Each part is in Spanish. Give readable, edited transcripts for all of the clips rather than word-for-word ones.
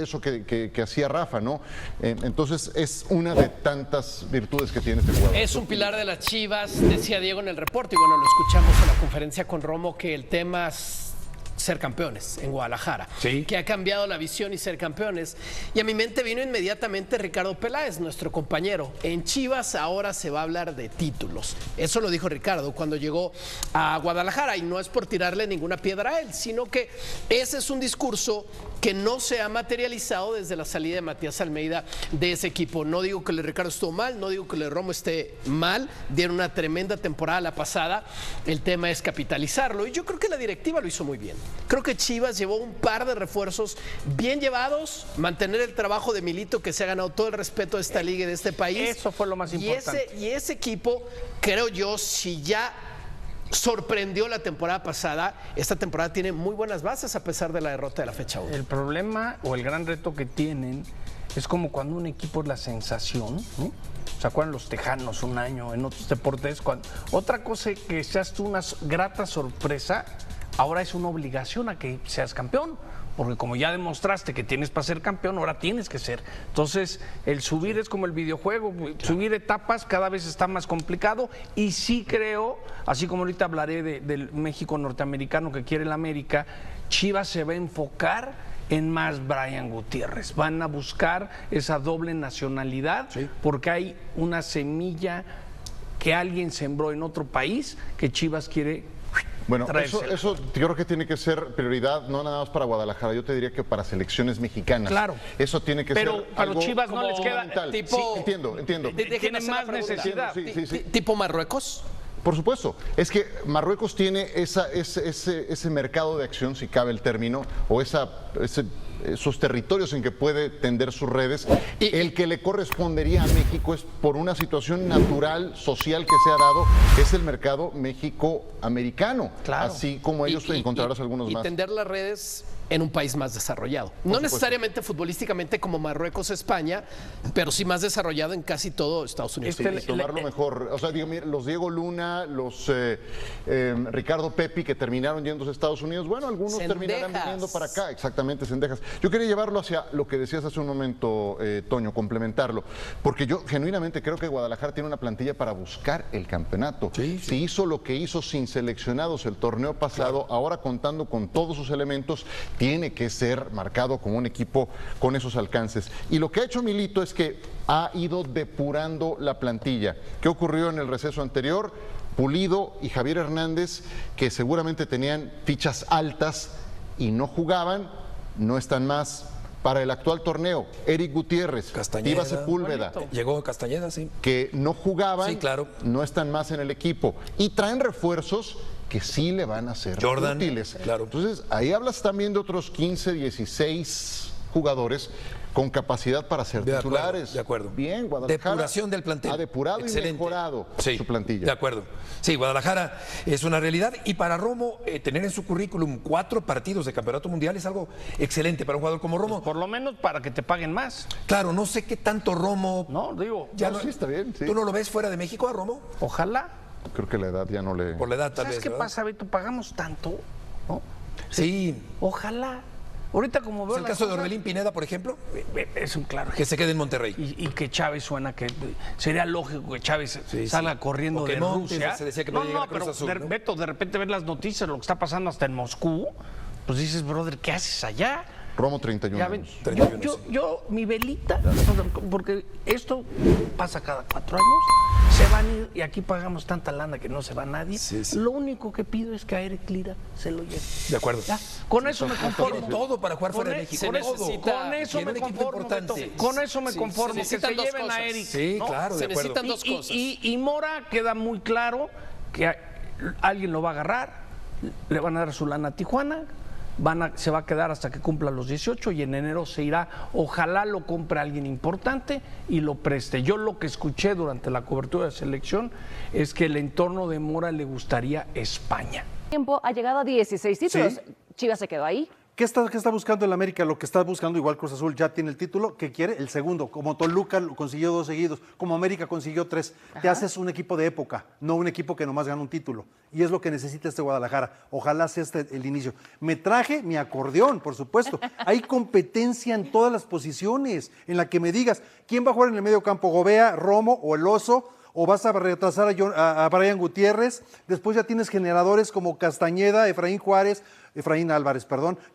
eso que hacía Rafa, ¿no? Entonces es una de tantas virtudes que tiene este jugador. Es un pilar de las Chivas, decía Diego en el reporte, y bueno, lo escuchamos en la conferencia con Romo, que el tema es ser campeones en Guadalajara, sí, que ha cambiado la visión y ser campeones. Y a mi mente vino inmediatamente Ricardo Peláez, nuestro compañero. En Chivas ahora se va a hablar de títulos. Eso lo dijo Ricardo cuando llegó a Guadalajara, y no es por tirarle ninguna piedra a él, sino que ese es un discurso que no se ha materializado desde la salida de Matías Almeida de ese equipo. No digo que Ricardo estuvo mal, no digo que Romo esté mal, dieron una tremenda temporada la pasada, el tema es capitalizarlo, y yo creo que la directiva lo hizo muy bien. Creo que Chivas llevó un par de refuerzos bien llevados, mantener el trabajo de Milito, que se ha ganado todo el respeto de esta liga y de este país. Eso fue lo más importante. Y ese equipo, creo yo, si ya sorprendió la temporada pasada, esta temporada tiene muy buenas bases a pesar de la derrota de la fecha 1. El problema o el gran reto que tienen es como cuando un equipo es la sensación, ¿no? ¿Se acuerdan los Tejanos un año en otros deportes? Otra cosa que seas tú una grata sorpresa, ahora es una obligación a que seas campeón, porque como ya demostraste que tienes para ser campeón, ahora tienes que ser. Entonces, el subir es como el videojuego, subir etapas cada vez está más complicado, y sí creo, así como ahorita hablaré del México norteamericano que quiere el América, Chivas se va a enfocar en más Brian Gutiérrez. Van a buscar esa doble nacionalidad, sí, porque hay una semilla que alguien sembró en otro país que Chivas quiere. Bueno, eso yo creo que tiene que ser prioridad, no nada más para Guadalajara, yo te diría que para selecciones mexicanas. Claro. Eso tiene que ser algo. Pero Chivas no les queda tipo. Sí, entiendo. Tienen más necesidad. Sí. ¿Tipo Marruecos? Por supuesto, es que Marruecos tiene ese mercado de acción, si cabe el término, o esos territorios en que puede tender sus redes. El que le correspondería a México es por una situación natural, social que se ha dado, es el mercado México-americano. Claro. Así como ellos encontrarás algunos más. Y tender las redes en un país más desarrollado. No necesariamente futbolísticamente como Marruecos, España, pero sí más desarrollado en casi todo Estados Unidos. Tomarlo mejor. O sea, los Diego Luna, los Ricardo Pepi, que terminaron yéndose a Estados Unidos, bueno, algunos terminarán viniendo para acá, exactamente, Cendejas. Yo quería llevarlo hacia lo que decías hace un momento, Toño, complementarlo, porque yo genuinamente creo que Guadalajara tiene una plantilla para buscar el campeonato. Sí. Si hizo lo que hizo sin seleccionados el torneo pasado, claro, ahora contando con todos sus elementos, tiene que ser marcado como un equipo con esos alcances. Y lo que ha hecho Milito es que ha ido depurando la plantilla. ¿Qué ocurrió en el receso anterior? Pulido y Javier Hernández, que seguramente tenían fichas altas y no jugaban, no están más. Para el actual torneo, Eric Gutiérrez, Iba Sepúlveda, llegó Castañeda, sí, que no jugaban, sí, claro, no están más en el equipo. Y traen refuerzos que sí le van a ser Jordan, útiles. Claro. Entonces, ahí hablas también de otros 15, 16 jugadores con capacidad para ser titulares. De acuerdo. Bien, Guadalajara. Depuración del plantel. Ha depurado Excelente. Y mejorado su plantilla. De acuerdo. Sí, Guadalajara es una realidad, y para Romo tener en su currículum 4 partidos de campeonato mundial es algo excelente para un jugador como Romo. Pues por lo menos para que te paguen más. Claro, no sé qué tanto Romo. No, digo. Ya sí, está bien. Sí. ¿Tú no lo ves fuera de México a Romo? Ojalá. Creo que la edad ya no le. Por la edad, tal vez. ¿Sabes qué pasa, Beto? Pagamos tanto, ¿no? Sí. Ojalá. Ahorita como veo ¿Es el caso de Orbelín Pineda, por ejemplo? Es un claro. Que se quede en Monterrey. Y que Chávez suena que sería lógico que Chávez salga corriendo de Montes, Rusia. se decía que podía llegar a Cruz Azul, ¿no? Beto, de repente ver las noticias, lo que está pasando hasta en Moscú, pues dices, brother, ¿qué haces allá? Romo 31 años. Yo, mi velita, porque esto pasa cada 4 años, se van a ir, y aquí pagamos tanta lana que no se va nadie. Sí. Lo único que pido es que a Eric Lira se lo lleve. De acuerdo. Ya, con eso me conformo. Tiene todo para jugar fuera de México. Con eso me conformo. Con eso me conformo, que se lleven a Eric. Sí, ¿no? Claro, de acuerdo. Necesitan dos cosas. Y Mora queda muy claro que alguien lo va a agarrar, le van a dar su lana a Tijuana. Se va a quedar hasta que cumpla los 18 y en enero se irá. Ojalá lo compre alguien importante y lo preste. Yo lo que escuché durante la cobertura de selección es que el entorno de Mora le gustaría España. Tiempo ha llegado a 16 títulos. ¿Sí? Chivas se quedó ahí. ¿Qué está buscando el América? Lo que está buscando, igual Cruz Azul ya tiene el título, que quiere el segundo. Como Toluca consiguió 2 seguidos, como América consiguió 3. Te haces un equipo de época, no un equipo que nomás gana un título. Y es lo que necesita este Guadalajara. Ojalá sea el inicio. Me traje mi acordeón, por supuesto. Hay competencia en todas las posiciones, en la que me digas, ¿quién va a jugar en el medio campo? ¿Gobea, Romo o el Oso? ¿O vas a retrasar a Brian Gutiérrez? Después ya tienes generadores como Castañeda, Efraín Álvarez,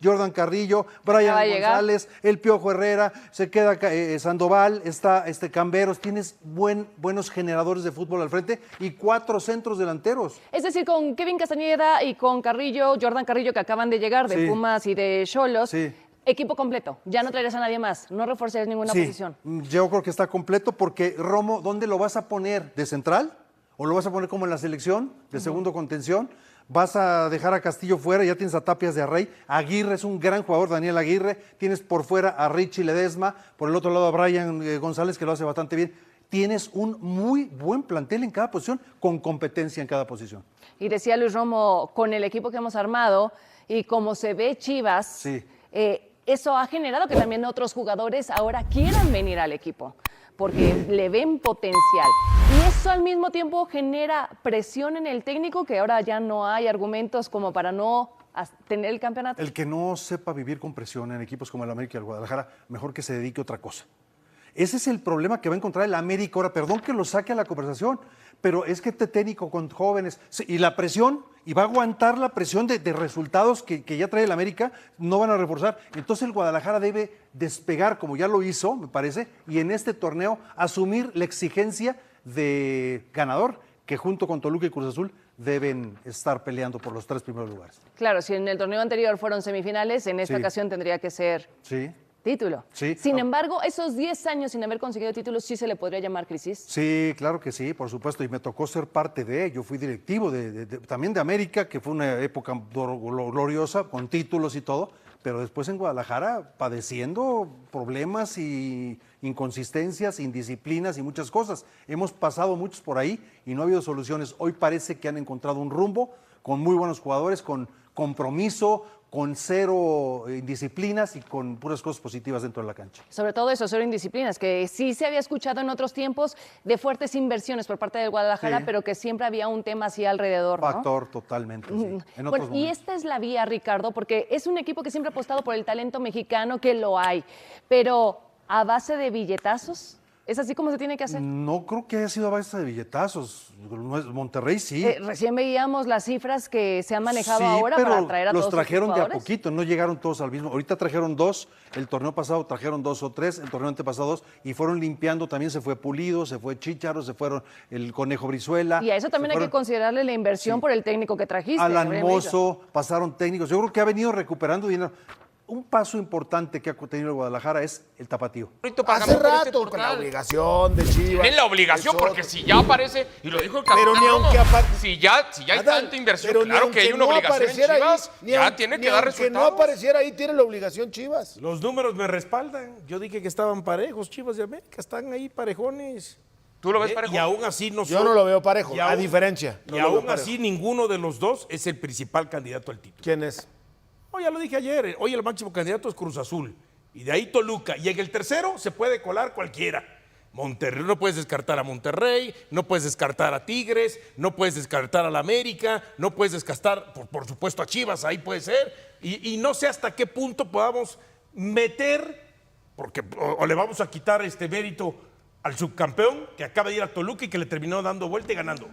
Jordan Carrillo, Brian González, el Piojo Herrera, se queda Sandoval, está Camberos, tienes buenos generadores de fútbol al frente y 4 centros delanteros. Es decir, con Kevin Castañeda y con Jordan Carrillo, que acaban de llegar de Pumas y de Xolos. Sí. Equipo completo, ya no traerías a nadie más, no reforzarías ninguna posición. Yo creo que está completo porque Romo, ¿dónde lo vas a poner? ¿De central? ¿O lo vas a poner como en la selección, de segundo contención? ¿Vas a dejar a Castillo fuera? Ya tienes a Tapias de Arrey. Aguirre es un gran jugador, Daniel Aguirre. Tienes por fuera a Richie Ledesma, por el otro lado a Brian González, que lo hace bastante bien. Tienes un muy buen plantel en cada posición, con competencia en cada posición. Y decía Luis Romo, con el equipo que hemos armado y como se ve Chivas, eso ha generado que también otros jugadores ahora quieran venir al equipo, porque le ven potencial. Y eso al mismo tiempo genera presión en el técnico, que ahora ya no hay argumentos como para no tener el campeonato. El que no sepa vivir con presión en equipos como el América y el Guadalajara, mejor que se dedique a otra cosa. Ese es el problema que va a encontrar el América ahora. Perdón que lo saque a la conversación, pero es que este técnico con jóvenes y la presión, y va a aguantar la presión de resultados que ya trae el América, no van a reforzar. Entonces el Guadalajara debe despegar, como ya lo hizo, me parece, y en este torneo asumir la exigencia de ganador, que junto con Toluca y Cruz Azul deben estar peleando por los 3 primeros lugares. Claro, si en el torneo anterior fueron semifinales, en esta ocasión tendría que ser título. Sí. Sin embargo, esos 10 años sin haber conseguido títulos, ¿sí se le podría llamar crisis? Sí, claro que sí, por supuesto, y me tocó ser parte yo fui directivo también de América, que fue una época gloriosa, con títulos y todo, pero después en Guadalajara padeciendo problemas y inconsistencias, indisciplinas y muchas cosas. Hemos pasado muchos por ahí y no ha habido soluciones. Hoy parece que han encontrado un rumbo con muy buenos jugadores, con compromiso, con 0 indisciplinas y con puras cosas positivas dentro de la cancha. Sobre todo eso, 0 indisciplinas, que sí se había escuchado en otros tiempos de fuertes inversiones por parte del Guadalajara, pero que siempre había un tema así alrededor, ¿no? Factor totalmente, sí. Bueno, y esta es la vía, Ricardo, porque es un equipo que siempre ha apostado por el talento mexicano, que lo hay, pero a base de billetazos. ¿Es así como se tiene que hacer? No creo que haya sido a base de billetazos. Monterrey sí. Recién veíamos las cifras que se han manejado ahora para traer a todos los trajeron los de a poquito, no llegaron todos al mismo. Ahorita trajeron 2, el torneo pasado trajeron 2 o 3, el torneo antepasado 2, y fueron limpiando. También se fue Pulido, se fue Chícharo, se fueron el Conejo Brizuela. Y a eso también hay que considerarle la inversión por el técnico que trajiste. Alan Mozo, pasaron técnicos. Yo creo que ha venido recuperando dinero. Un paso importante que ha tenido el Guadalajara es el tapatío. Hace rato, con la obligación de Chivas. Tienen la obligación, porque si ya aparece, y lo dijo el capitán, pero ni aunque si ya hay tanta inversión, claro que hay una obligación en Chivas, ya tiene que dar resultados. Aunque no apareciera ahí, tiene la obligación Chivas. Los números me respaldan. Yo dije que estaban parejos, Chivas de América, están ahí parejones. ¿Tú lo ves parejo? Y aún así Yo no lo veo parejo, a diferencia. Y aún así ninguno de los dos es el principal candidato al título. ¿Quién es? Ya lo dije ayer, hoy el máximo candidato es Cruz Azul, y de ahí Toluca, y en el tercero se puede colar cualquiera. Monterrey, no puedes descartar a Monterrey, no puedes descartar a Tigres, no puedes descartar a la América, no puedes descartar, por supuesto, a Chivas, ahí puede ser, y no sé hasta qué punto podamos meter, porque o le vamos a quitar este mérito al subcampeón que acaba de ir a Toluca y que le terminó dando vuelta y ganando.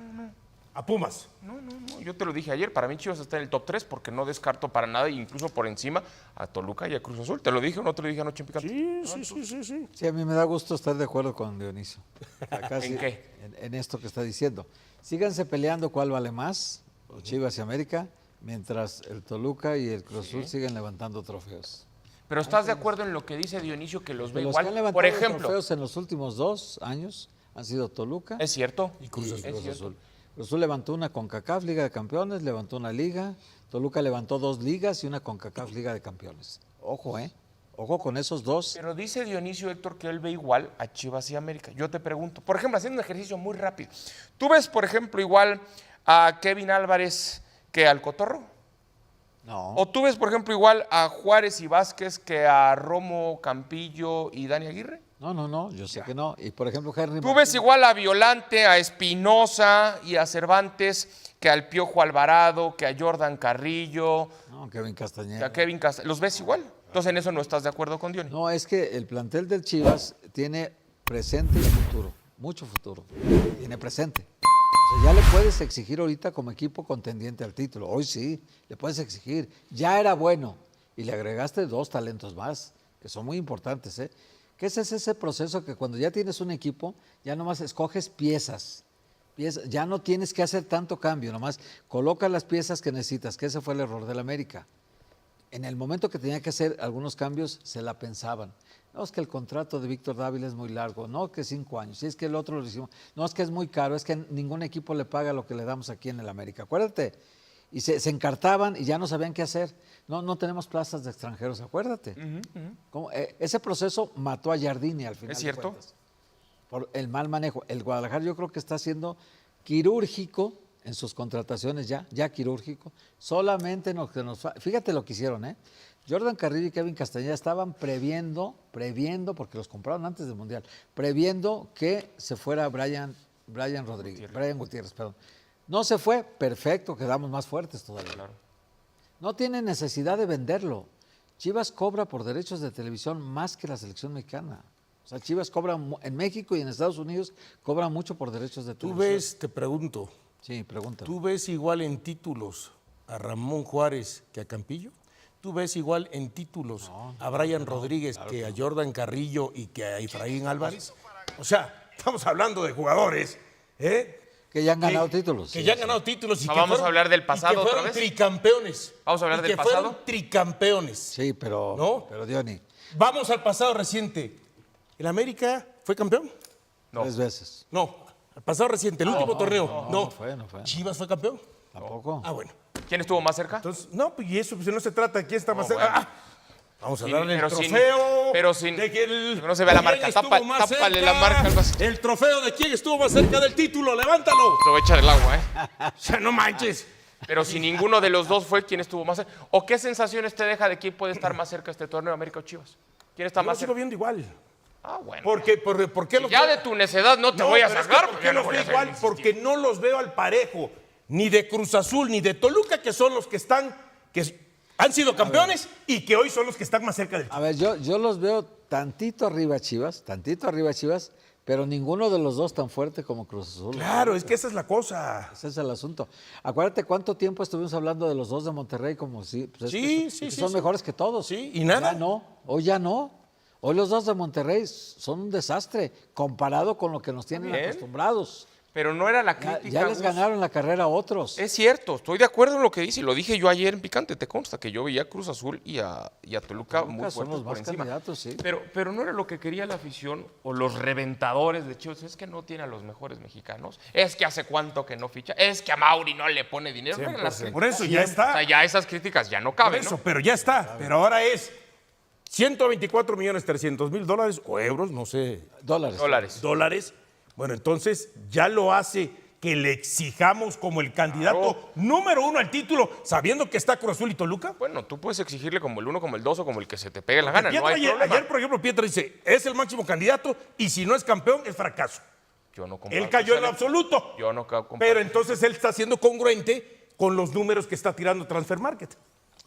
A Pumas. No, yo te lo dije ayer, para mí Chivas está en el top 3 porque no descarto para nada, incluso por encima a Toluca y a Cruz Azul. ¿Te lo dije o no te lo dije anoche en Picante? Sí. Sí, a mí me da gusto estar de acuerdo con Dionisio. Acá ¿En qué? En esto que está diciendo. Síganse peleando cuál vale más, los Chivas y América, mientras el Toluca y el Cruz Azul siguen levantando trofeos. Pero ¿estás de acuerdo en lo que dice Dionisio, que los ve Los igual? que han levantado Por ejemplo, trofeos en los últimos 2 años han sido Toluca es cierto, y Cruz Azul. es cierto. Cruz Azul levantó una CONCACAF Liga de Campeones, levantó una liga. Toluca levantó 2 ligas y una CONCACAF Liga de Campeones. Ojo, ojo con esos 2. Pero dice Dionisio, Héctor, que él ve igual a Chivas y América. Yo te pregunto, por ejemplo, haciendo un ejercicio muy rápido, ¿tú ves, por ejemplo, igual a Kevin Álvarez que al Cotorro? No. ¿O tú ves, por ejemplo, igual a Juárez y Vázquez que a Romo, Campillo y Dani Aguirre? No, yo sé que no. Y por ejemplo, Henry ¿Tú ves igual a Violante, a Espinosa y a Cervantes que al Piojo Alvarado, que a Jordan Carrillo? No, Kevin Castañeda. Que a Kevin Castañeda. ¿Los ves igual? Entonces en eso no estás de acuerdo con Diony. No, es que el plantel del Chivas tiene presente y futuro, mucho futuro. Tiene presente. O sea, ya le puedes exigir ahorita como equipo contendiente al título. Hoy sí, le puedes exigir. Ya era bueno y le agregaste 2 talentos más, que son muy importantes, ¿eh? Que ese es ese proceso que cuando ya tienes un equipo, ya nomás escoges piezas. Ya no tienes que hacer tanto cambio, nomás coloca las piezas que necesitas, que ese fue el error del América. En el momento que tenía que hacer algunos cambios, se la pensaban. No, es que el contrato de Víctor Dávila es muy largo, no, que 5 años, si es que el otro lo hicimos, no, es que es muy caro, es que ningún equipo le paga lo que le damos aquí en el América. Acuérdate, y se encartaban y ya no sabían qué hacer. No tenemos plazas de extranjeros, acuérdate. Ese proceso mató a Giardini al final. ¿Es cierto? Por el mal manejo. El Guadalajara yo creo que está siendo quirúrgico en sus contrataciones ya quirúrgico. Solamente fíjate lo que hicieron, ¿eh? Jordan Carrillo y Kevin Castañeda estaban previendo, porque los compraron antes del Mundial, previendo que se fuera Brian Gutiérrez, perdón. No se fue, perfecto, quedamos más fuertes todavía. Claro. No tiene necesidad de venderlo. Chivas cobra por derechos de televisión más que la selección mexicana. O sea, Chivas cobra en México y en Estados Unidos cobra mucho por derechos de televisión. Tú ves, te pregunto. Sí, pregúntame. ¿Tú ves igual en títulos a Ramón Juárez que a Campillo? ¿Tú ves igual en títulos a Brian Rodríguez que a Jordan Carrillo y que a Efraín Álvarez? O sea, estamos hablando de jugadores, que ya han ganado títulos. Que ya han ganado títulos. Y que vamos a hablar del pasado otra vez. Tricampeones. Vamos a hablar del pasado. Fueron tricampeones. Sí, pero Diony. Vamos al pasado reciente. ¿El América fue campeón? No. 3 veces. No, al pasado reciente, el último torneo. No fue. ¿Chivas fue campeón? Tampoco. Ah, bueno. ¿Quién estuvo más cerca? Entonces, no, pues y eso, pues no se trata de quién está más cerca. Bueno. Vamos a darle el trofeo. Pero sin de que no se vea la marca. Tápale la marca. El trofeo de quién estuvo más cerca del título, levántalo. Te voy a echar el agua, O sea, no manches. Pero si ninguno de los dos fue quien estuvo más cerca. ¿O qué sensaciones te deja de quién puede estar más cerca este torneo, América o Chivas? ¿Quién está más cerca? Yo lo sigo viendo igual. Ah, bueno. ¿Por qué si ya de tu necedad no te voy a sacar. ¿Por qué los veo igual? Porque no los veo al parejo. Ni de Cruz Azul, ni de Toluca, que son los que han sido campeones y que hoy son los que están más cerca del título. A ver, yo los veo tantito arriba Chivas, pero ninguno de los dos tan fuerte como Cruz Azul. Claro, es que esa es la cosa. Ese es el asunto. Acuérdate cuánto tiempo estuvimos hablando de los dos de Monterrey como si son mejores que todos. Sí, y nada. Hoy ya no. Hoy los dos de Monterrey son un desastre comparado con lo que nos tienen acostumbrados. Pero no era la crítica. Ya les ganaron la carrera a otros. Es cierto, estoy de acuerdo en lo que dice. Y lo dije yo ayer en Picante, te consta que yo veía a Cruz Azul y a Toluca muy fuertes por encima. Sí. Pero no era lo que quería la afición o los reventadores de Chivas. Es que no tiene a los mejores mexicanos. Es que hace cuánto que no ficha. Es que a Mauri no le pone dinero. Por eso ya está. O sea, ya esas críticas ya no caben. Por eso, pero ya está. Pero ahora es 124.300.000 o euros, no sé. Dólares. Bueno, entonces ya lo hace que le exijamos como el candidato número 1 al título, sabiendo que está Cruz Azul y Toluca. Bueno, tú puedes exigirle como el 1, como el 2 o como el que se te pegue la gana. Pietra, no hay problema. Ayer, por ejemplo, Pietra dice, es el máximo candidato y si no es campeón, es fracaso. Yo no comparto. Él cayó en lo absoluto. Yo no comparto. Pero entonces él está siendo congruente con los números que está tirando Transfer Market.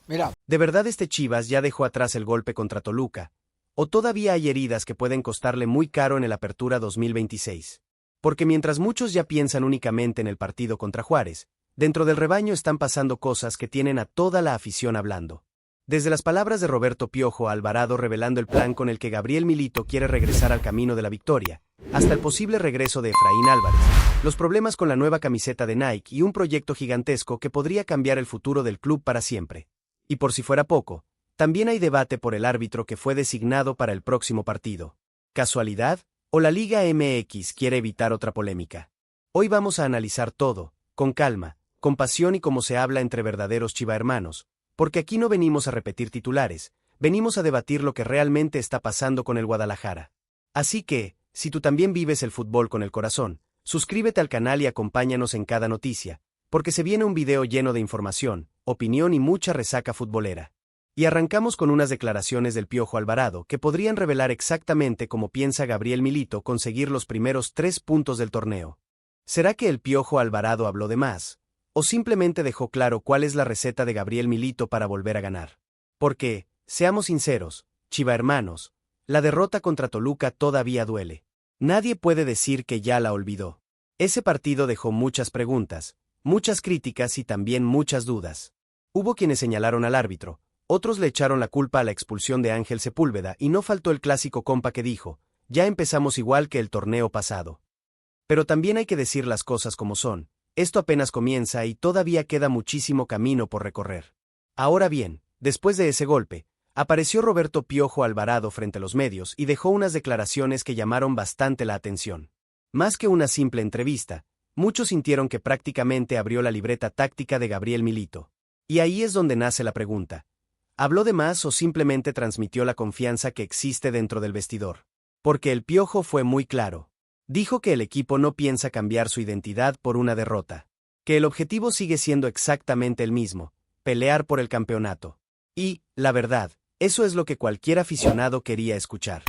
Mira. ¿De verdad este Chivas ya dejó atrás el golpe contra Toluca? ¿O todavía hay heridas que pueden costarle muy caro en el Apertura 2026? Porque mientras muchos ya piensan únicamente en el partido contra Juárez, dentro del rebaño están pasando cosas que tienen a toda la afición hablando. Desde las palabras de Roberto Piojo Alvarado revelando el plan con el que Gabriel Milito quiere regresar al camino de la victoria, hasta el posible regreso de Efraín Álvarez, los problemas con la nueva camiseta de Nike y un proyecto gigantesco que podría cambiar el futuro del club para siempre. Y por si fuera poco, también hay debate por el árbitro que fue designado para el próximo partido. ¿Casualidad? ¿O la Liga MX quiere evitar otra polémica? Hoy vamos a analizar todo, con calma, con pasión y como se habla entre verdaderos chivahermanos, porque aquí no venimos a repetir titulares, venimos a debatir lo que realmente está pasando con el Guadalajara. Así que, si tú también vives el fútbol con el corazón, suscríbete al canal y acompáñanos en cada noticia, porque se viene un video lleno de información, opinión y mucha resaca futbolera. Y arrancamos con unas declaraciones del Piojo Alvarado que podrían revelar exactamente cómo piensa Gabriel Milito conseguir los primeros 3 puntos del torneo. ¿Será que el Piojo Alvarado habló de más? ¿O simplemente dejó claro cuál es la receta de Gabriel Milito para volver a ganar? Porque, seamos sinceros, chivahermanos, la derrota contra Toluca todavía duele. Nadie puede decir que ya la olvidó. Ese partido dejó muchas preguntas, muchas críticas y también muchas dudas. Hubo quienes señalaron al árbitro, otros le echaron la culpa a la expulsión de Ángel Sepúlveda y no faltó el clásico compa que dijo, ya empezamos igual que el torneo pasado. Pero también hay que decir las cosas como son, esto apenas comienza y todavía queda muchísimo camino por recorrer. Ahora bien, después de ese golpe, apareció Roberto Piojo Alvarado frente a los medios y dejó unas declaraciones que llamaron bastante la atención. Más que una simple entrevista, muchos sintieron que prácticamente abrió la libreta táctica de Gabriel Milito. Y ahí es donde nace la pregunta. ¿Habló de más o simplemente transmitió la confianza que existe dentro del vestidor? Porque el Piojo fue muy claro. Dijo que el equipo no piensa cambiar su identidad por una derrota. Que el objetivo sigue siendo exactamente el mismo, pelear por el campeonato. Y, la verdad, eso es lo que cualquier aficionado quería escuchar.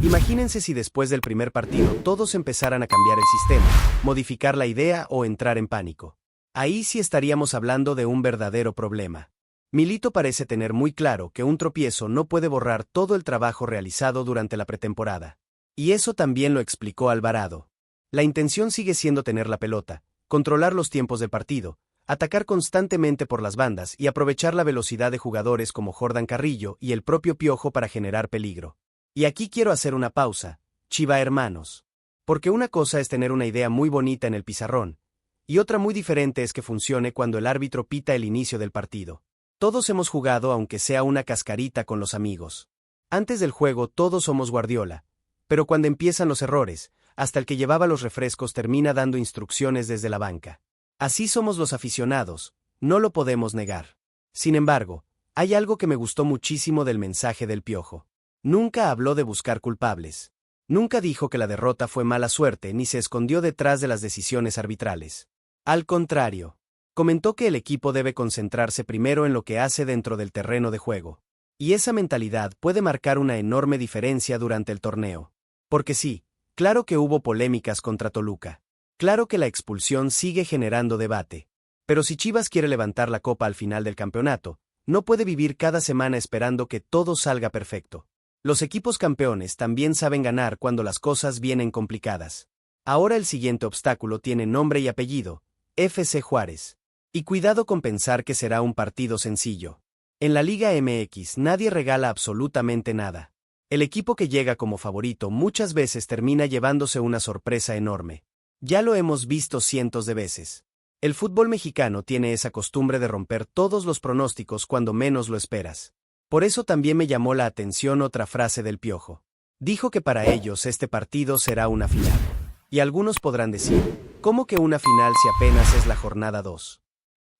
Imagínense si después del primer partido todos empezaran a cambiar el sistema, modificar la idea o entrar en pánico. Ahí sí estaríamos hablando de un verdadero problema. Milito parece tener muy claro que un tropiezo no puede borrar todo el trabajo realizado durante la pretemporada. Y eso también lo explicó Alvarado. La intención sigue siendo tener la pelota, controlar los tiempos del partido, atacar constantemente por las bandas y aprovechar la velocidad de jugadores como Jordan Carrillo y el propio Piojo para generar peligro. Y aquí quiero hacer una pausa, chivahermanos. Porque una cosa es tener una idea muy bonita en el pizarrón, y otra muy diferente es que funcione cuando el árbitro pita el inicio del partido. Todos hemos jugado aunque sea una cascarita con los amigos. Antes del juego todos somos Guardiola, pero cuando empiezan los errores, hasta el que llevaba los refrescos termina dando instrucciones desde la banca. Así somos los aficionados, no lo podemos negar. Sin embargo, hay algo que me gustó muchísimo del mensaje del Piojo. Nunca habló de buscar culpables. Nunca dijo que la derrota fue mala suerte ni se escondió detrás de las decisiones arbitrales. Al contrario, comentó que el equipo debe concentrarse primero en lo que hace dentro del terreno de juego. Y esa mentalidad puede marcar una enorme diferencia durante el torneo. Porque sí, claro que hubo polémicas contra Toluca. Claro que la expulsión sigue generando debate. Pero si Chivas quiere levantar la copa al final del campeonato, no puede vivir cada semana esperando que todo salga perfecto. Los equipos campeones también saben ganar cuando las cosas vienen complicadas. Ahora el siguiente obstáculo tiene nombre y apellido, FC Juárez. Y cuidado con pensar que será un partido sencillo. En la Liga MX nadie regala absolutamente nada. El equipo que llega como favorito muchas veces termina llevándose una sorpresa enorme. Ya lo hemos visto cientos de veces. El fútbol mexicano tiene esa costumbre de romper todos los pronósticos cuando menos lo esperas. Por eso también me llamó la atención otra frase del Piojo. Dijo que para ellos este partido será una final. Y algunos podrán decir, ¿cómo que una final si apenas es la jornada 2?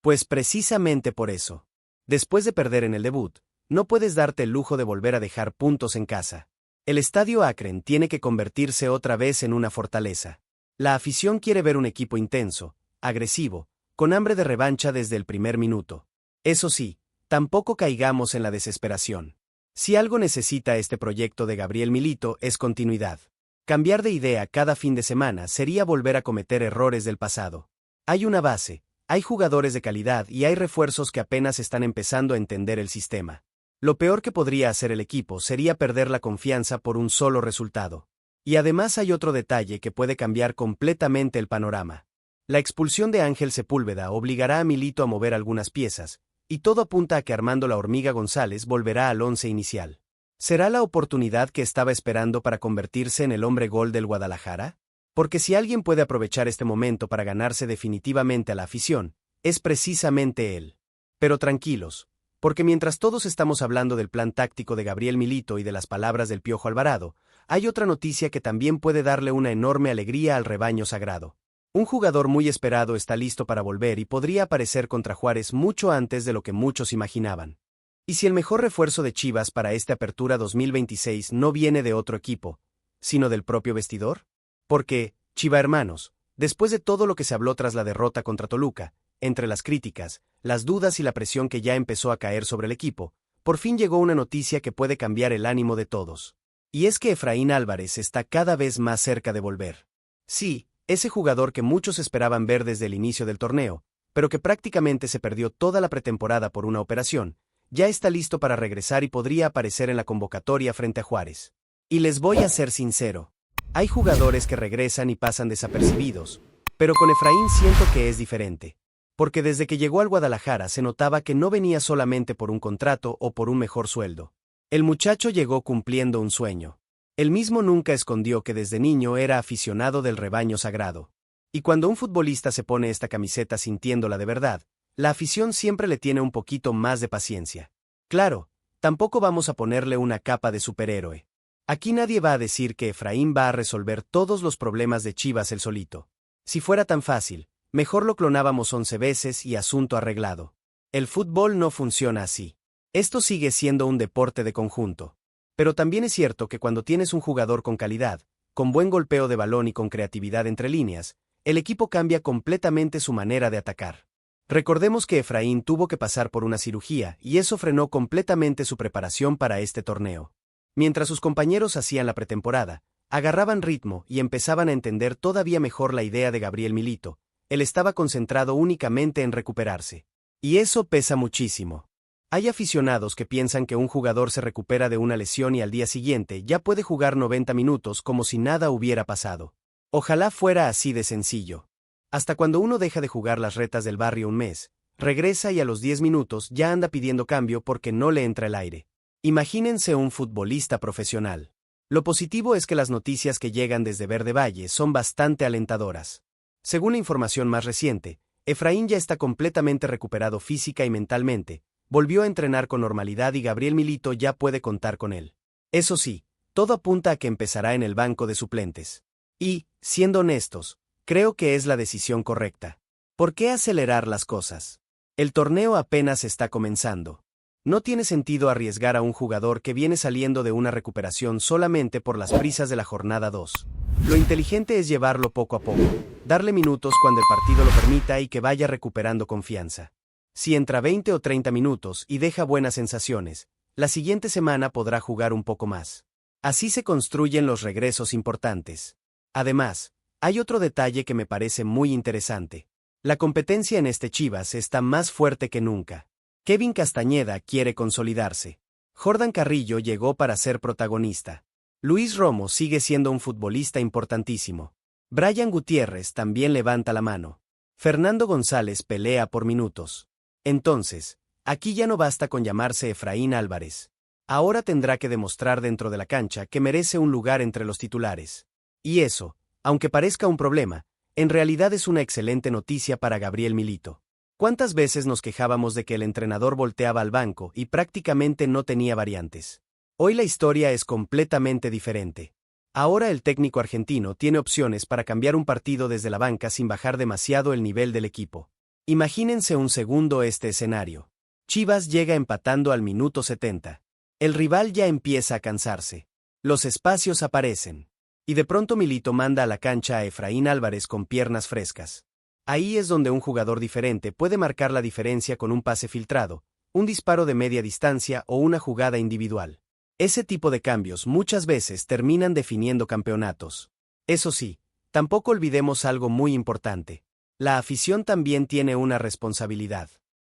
Pues precisamente por eso. Después de perder en el debut, no puedes darte el lujo de volver a dejar puntos en casa. El Estadio Akron tiene que convertirse otra vez en una fortaleza. La afición quiere ver un equipo intenso, agresivo, con hambre de revancha desde el primer minuto. Eso sí, tampoco caigamos en la desesperación. Si algo necesita este proyecto de Gabriel Milito es continuidad. Cambiar de idea cada fin de semana sería volver a cometer errores del pasado. Hay una base, hay jugadores de calidad y hay refuerzos que apenas están empezando a entender el sistema. Lo peor que podría hacer el equipo sería perder la confianza por un solo resultado. Y además hay otro detalle que puede cambiar completamente el panorama. La expulsión de Ángel Sepúlveda obligará a Milito a mover algunas piezas, y todo apunta a que Armando La Hormiga González volverá al once inicial. ¿Será la oportunidad que estaba esperando para convertirse en el hombre gol del Guadalajara? Porque si alguien puede aprovechar este momento para ganarse definitivamente a la afición, es precisamente él. Pero tranquilos, porque mientras todos estamos hablando del plan táctico de Gabriel Milito y de las palabras del Piojo Alvarado, hay otra noticia que también puede darle una enorme alegría al rebaño sagrado. Un jugador muy esperado está listo para volver y podría aparecer contra Juárez mucho antes de lo que muchos imaginaban. ¿Y si el mejor refuerzo de Chivas para esta apertura 2026 no viene de otro equipo, sino del propio vestidor? Porque, chivahermanos, después de todo lo que se habló tras la derrota contra Toluca, entre las críticas, las dudas y la presión que ya empezó a caer sobre el equipo, por fin llegó una noticia que puede cambiar el ánimo de todos. Y es que Efraín Álvarez está cada vez más cerca de volver. Sí, ese jugador que muchos esperaban ver desde el inicio del torneo, pero que prácticamente se perdió toda la pretemporada por una operación, ya está listo para regresar y podría aparecer en la convocatoria frente a Juárez. Y les voy a ser sincero, hay jugadores que regresan y pasan desapercibidos, pero con Efraín siento que es diferente. Porque desde que llegó al Guadalajara se notaba que no venía solamente por un contrato o por un mejor sueldo. El muchacho llegó cumpliendo un sueño. Él mismo nunca escondió que desde niño era aficionado del rebaño sagrado. Y cuando un futbolista se pone esta camiseta sintiéndola de verdad, la afición siempre le tiene un poquito más de paciencia. Claro, tampoco vamos a ponerle una capa de superhéroe. Aquí nadie va a decir que Efraín va a resolver todos los problemas de Chivas él solito. Si fuera tan fácil, mejor lo clonábamos 11 veces y asunto arreglado. El fútbol no funciona así. Esto sigue siendo un deporte de conjunto. Pero también es cierto que cuando tienes un jugador con calidad, con buen golpeo de balón y con creatividad entre líneas, el equipo cambia completamente su manera de atacar. Recordemos que Efraín tuvo que pasar por una cirugía y eso frenó completamente su preparación para este torneo. Mientras sus compañeros hacían la pretemporada, agarraban ritmo y empezaban a entender todavía mejor la idea de Gabriel Milito, él estaba concentrado únicamente en recuperarse. Y eso pesa muchísimo. Hay aficionados que piensan que un jugador se recupera de una lesión y al día siguiente ya puede jugar 90 minutos como si nada hubiera pasado. Ojalá fuera así de sencillo. Hasta cuando uno deja de jugar las retas del barrio un mes, regresa y a los 10 minutos ya anda pidiendo cambio porque no le entra el aire. Imagínense un futbolista profesional. Lo positivo es que las noticias que llegan desde Verde Valle son bastante alentadoras. Según la información más reciente, Efraín ya está completamente recuperado física y mentalmente, volvió a entrenar con normalidad y Gabriel Milito ya puede contar con él. Eso sí, todo apunta a que empezará en el banco de suplentes. Y, siendo honestos, creo que es la decisión correcta. ¿Por qué acelerar las cosas? El torneo apenas está comenzando. No tiene sentido arriesgar a un jugador que viene saliendo de una recuperación solamente por las prisas de la jornada 2. Lo inteligente es llevarlo poco a poco, darle minutos cuando el partido lo permita y que vaya recuperando confianza. Si entra 20 o 30 minutos y deja buenas sensaciones, la siguiente semana podrá jugar un poco más. Así se construyen los regresos importantes. Además, hay otro detalle que me parece muy interesante. La competencia en este Chivas está más fuerte que nunca. Kevin Castañeda quiere consolidarse. Jordan Carrillo llegó para ser protagonista. Luis Romo sigue siendo un futbolista importantísimo. Brian Gutiérrez también levanta la mano. Fernando González pelea por minutos. Entonces, aquí ya no basta con llamarse Efraín Álvarez. Ahora tendrá que demostrar dentro de la cancha que merece un lugar entre los titulares. Y eso, aunque parezca un problema, en realidad es una excelente noticia para Gabriel Milito. ¿Cuántas veces nos quejábamos de que el entrenador volteaba al banco y prácticamente no tenía variantes? Hoy la historia es completamente diferente. Ahora el técnico argentino tiene opciones para cambiar un partido desde la banca sin bajar demasiado el nivel del equipo. Imagínense un segundo este escenario. Chivas llega empatando al minuto 70. El rival ya empieza a cansarse. Los espacios aparecen. Y de pronto Milito manda a la cancha a Efraín Álvarez con piernas frescas. Ahí es donde un jugador diferente puede marcar la diferencia con un pase filtrado, un disparo de media distancia o una jugada individual. Ese tipo de cambios muchas veces terminan definiendo campeonatos. Eso sí, tampoco olvidemos algo muy importante. La afición también tiene una responsabilidad.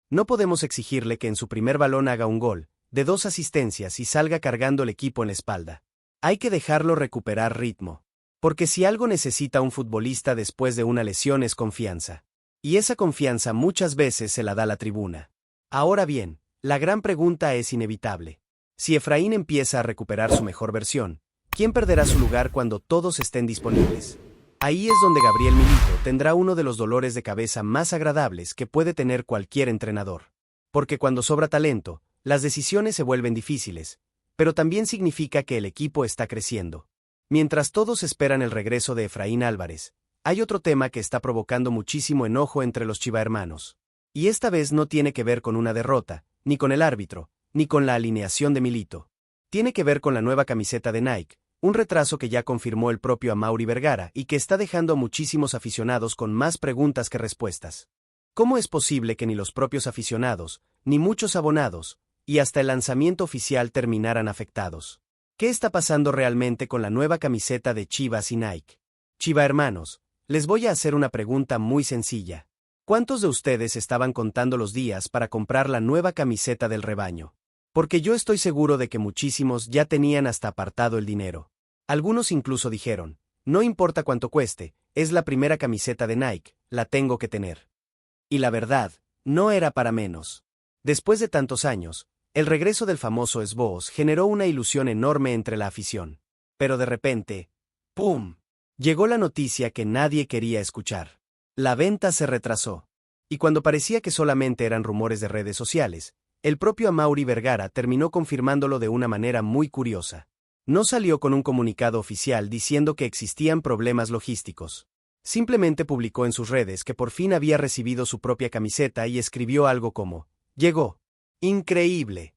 No podemos exigirle que en su primer balón haga un gol, de 2 asistencias y salga cargando el equipo en la espalda. Hay que dejarlo recuperar ritmo. Porque si algo necesita un futbolista después de una lesión es confianza. Y esa confianza muchas veces se la da la tribuna. Ahora bien, la gran pregunta es inevitable. Si Efraín empieza a recuperar su mejor versión, ¿quién perderá su lugar cuando todos estén disponibles? Ahí es donde Gabriel Milito tendrá uno de los dolores de cabeza más agradables que puede tener cualquier entrenador. Porque cuando sobra talento, las decisiones se vuelven difíciles, pero también significa que el equipo está creciendo. Mientras todos esperan el regreso de Efraín Álvarez, hay otro tema que está provocando muchísimo enojo entre los chivahermanos. Y esta vez no tiene que ver con una derrota, ni con el árbitro, ni con la alineación de Milito. Tiene que ver con la nueva camiseta de Nike, un retraso que ya confirmó el propio Amaury Vergara y que está dejando a muchísimos aficionados con más preguntas que respuestas. ¿Cómo es posible que ni los propios aficionados, ni muchos abonados, y hasta el lanzamiento oficial terminaran afectados? ¿Qué está pasando realmente con la nueva camiseta de Chivas y Nike? Chiva hermanos, les voy a hacer una pregunta muy sencilla. ¿Cuántos de ustedes estaban contando los días para comprar la nueva camiseta del rebaño? Porque yo estoy seguro de que muchísimos ya tenían hasta apartado el dinero. Algunos incluso dijeron, no importa cuánto cueste, es la primera camiseta de Nike, la tengo que tener. Y la verdad, no era para menos. Después de tantos años, el regreso del famoso esboos generó una ilusión enorme entre la afición. Pero de repente, ¡pum!, llegó la noticia que nadie quería escuchar. La venta se retrasó. Y cuando parecía que solamente eran rumores de redes sociales, el propio Amaury Vergara terminó confirmándolo de una manera muy curiosa. No salió con un comunicado oficial diciendo que existían problemas logísticos. Simplemente publicó en sus redes que por fin había recibido su propia camiseta y escribió algo como, «Llegó. Increíble».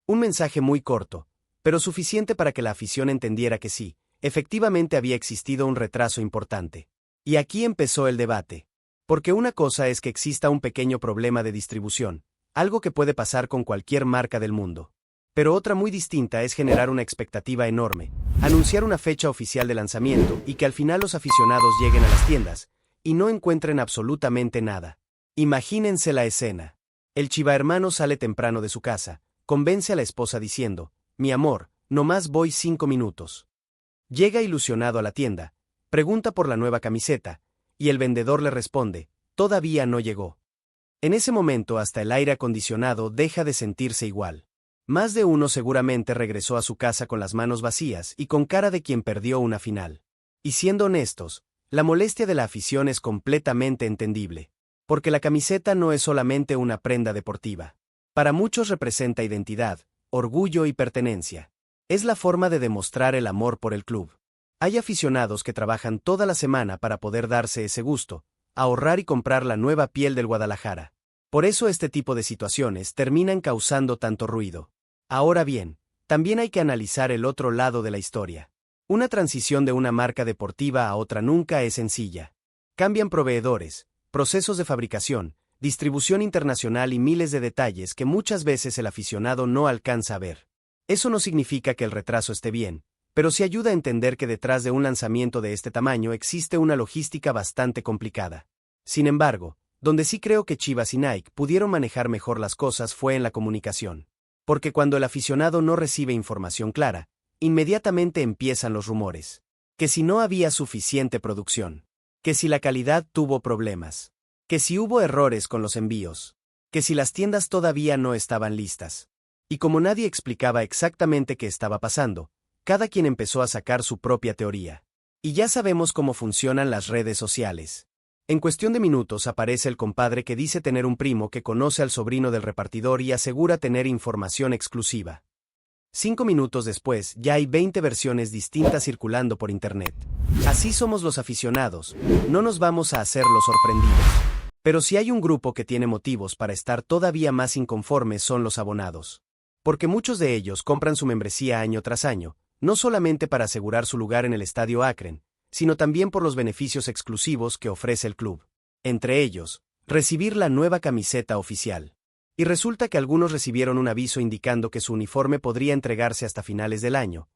Un mensaje muy corto, pero suficiente para que la afición entendiera que sí, efectivamente había existido un retraso importante. Y aquí empezó el debate. Porque una cosa es que exista un pequeño problema de distribución, algo que puede pasar con cualquier marca del mundo. Pero otra muy distinta es generar una expectativa enorme, anunciar una fecha oficial de lanzamiento y que al final los aficionados lleguen a las tiendas y no encuentren absolutamente nada. Imagínense la escena. El chivahermano sale temprano de su casa, convence a la esposa diciendo, «Mi amor, nomás voy 5 minutos». Llega ilusionado a la tienda, pregunta por la nueva camiseta, y el vendedor le responde, «Todavía no llegó». En ese momento hasta el aire acondicionado deja de sentirse igual. Más de uno seguramente regresó a su casa con las manos vacías y con cara de quien perdió una final. Y siendo honestos, la molestia de la afición es completamente entendible. Porque la camiseta no es solamente una prenda deportiva. Para muchos representa identidad, orgullo y pertenencia. Es la forma de demostrar el amor por el club. Hay aficionados que trabajan toda la semana para poder darse ese gusto, ahorrar y comprar la nueva piel del Guadalajara. Por eso este tipo de situaciones terminan causando tanto ruido. Ahora bien, también hay que analizar el otro lado de la historia. Una transición de una marca deportiva a otra nunca es sencilla. Cambian proveedores, procesos de fabricación, distribución internacional y miles de detalles que muchas veces el aficionado no alcanza a ver. Eso no significa que el retraso esté bien, pero sí ayuda a entender que detrás de un lanzamiento de este tamaño existe una logística bastante complicada. Sin embargo, donde sí creo que Chivas y Nike pudieron manejar mejor las cosas fue en la comunicación. Porque cuando el aficionado no recibe información clara, inmediatamente empiezan los rumores. Que si no había suficiente producción. Que si la calidad tuvo problemas. Que si hubo errores con los envíos. Que si las tiendas todavía no estaban listas. Y como nadie explicaba exactamente qué estaba pasando, cada quien empezó a sacar su propia teoría. Y ya sabemos cómo funcionan las redes sociales. En cuestión de minutos aparece el compadre que dice tener un primo que conoce al sobrino del repartidor y asegura tener información exclusiva. 5 minutos después ya hay 20 versiones distintas circulando por internet. Así somos los aficionados, no nos vamos a hacer los sorprendidos. Pero si hay un grupo que tiene motivos para estar todavía más inconformes son los abonados. Porque muchos de ellos compran su membresía año tras año, no solamente para asegurar su lugar en el Estadio Akron, sino también por los beneficios exclusivos que ofrece el club. Entre ellos, recibir la nueva camiseta oficial. Y resulta que algunos recibieron un aviso indicando que su uniforme podría entregarse hasta finales del año,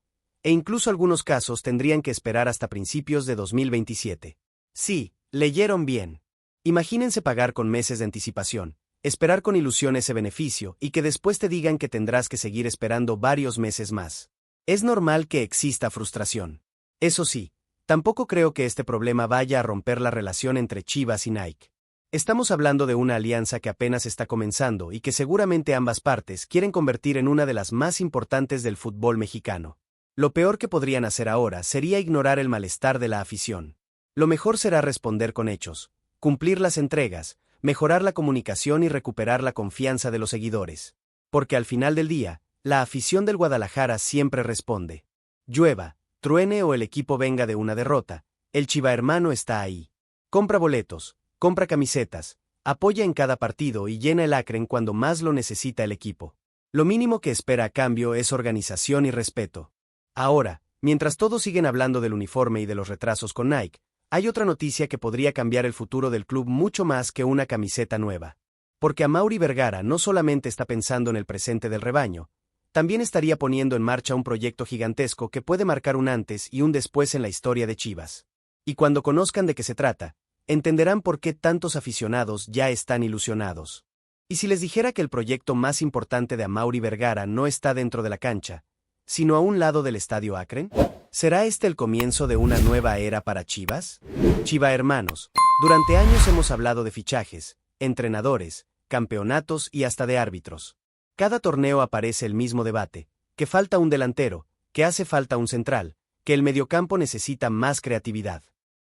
e incluso algunos casos tendrían que esperar hasta principios de 2027. Sí, leyeron bien. Imagínense pagar con meses de anticipación, esperar con ilusión ese beneficio y que después te digan que tendrás que seguir esperando varios meses más. Es normal que exista frustración. Eso sí, tampoco creo que este problema vaya a romper la relación entre Chivas y Nike. Estamos hablando de una alianza que apenas está comenzando y que seguramente ambas partes quieren convertir en una de las más importantes del fútbol mexicano. Lo peor que podrían hacer ahora sería ignorar el malestar de la afición. Lo mejor será responder con hechos, cumplir las entregas, mejorar la comunicación y recuperar la confianza de los seguidores. Porque al final del día, la afición del Guadalajara siempre responde. Llueva, truene o el equipo venga de una derrota, el chivahermano está ahí. Compra boletos, compra camisetas, apoya en cada partido y llena el Akron cuando más lo necesita el equipo. Lo mínimo que espera a cambio es organización y respeto. Ahora, mientras todos siguen hablando del uniforme y de los retrasos con Nike, hay otra noticia que podría cambiar el futuro del club mucho más que una camiseta nueva. Porque Amaury Vergara no solamente está pensando en el presente del rebaño, también estaría poniendo en marcha un proyecto gigantesco que puede marcar un antes y un después en la historia de Chivas. Y cuando conozcan de qué se trata, entenderán por qué tantos aficionados ya están ilusionados. Y si les dijera que el proyecto más importante de Amaury Vergara no está dentro de la cancha, sino a un lado del Estadio Akron, ¿será este el comienzo de una nueva era para Chivas? Chiva hermanos, durante años hemos hablado de fichajes, entrenadores, campeonatos y hasta de árbitros. Cada torneo aparece el mismo debate, que falta un delantero, que hace falta un central, que el mediocampo necesita más creatividad.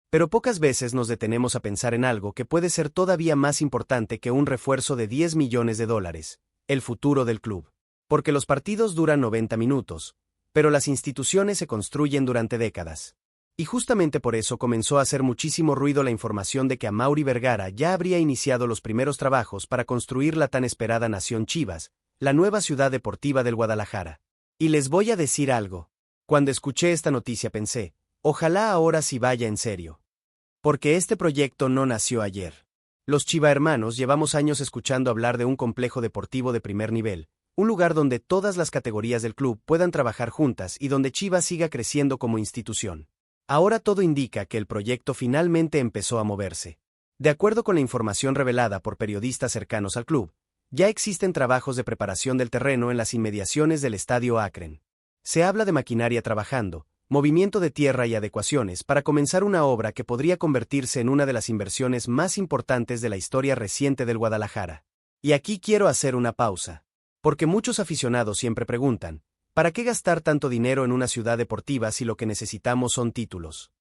Pero pocas veces nos detenemos a pensar en algo que puede ser todavía más importante que un refuerzo de $10 millones, el futuro del club. Porque los partidos duran 90 minutos, pero las instituciones se construyen durante décadas. Y justamente por eso comenzó a hacer muchísimo ruido la información de que Amaury Vergara ya habría iniciado los primeros trabajos para construir la tan esperada Nación Chivas, la nueva ciudad deportiva del Guadalajara. Y les voy a decir algo. Cuando escuché esta noticia pensé, ojalá ahora sí vaya en serio. Porque este proyecto no nació ayer. Los Chiva hermanos llevamos años escuchando hablar de un complejo deportivo de primer nivel, un lugar donde todas las categorías del club puedan trabajar juntas y donde Chivas siga creciendo como institución. Ahora todo indica que el proyecto finalmente empezó a moverse. De acuerdo con la información revelada por periodistas cercanos al club, ya existen trabajos de preparación del terreno en las inmediaciones del Estadio Akron. Se habla de maquinaria trabajando, movimiento de tierra y adecuaciones para comenzar una obra que podría convertirse en una de las inversiones más importantes de la historia reciente del Guadalajara. Y aquí quiero hacer una pausa. Porque muchos aficionados siempre preguntan, ¿para qué gastar tanto dinero en una ciudad deportiva si lo que necesitamos son títulos?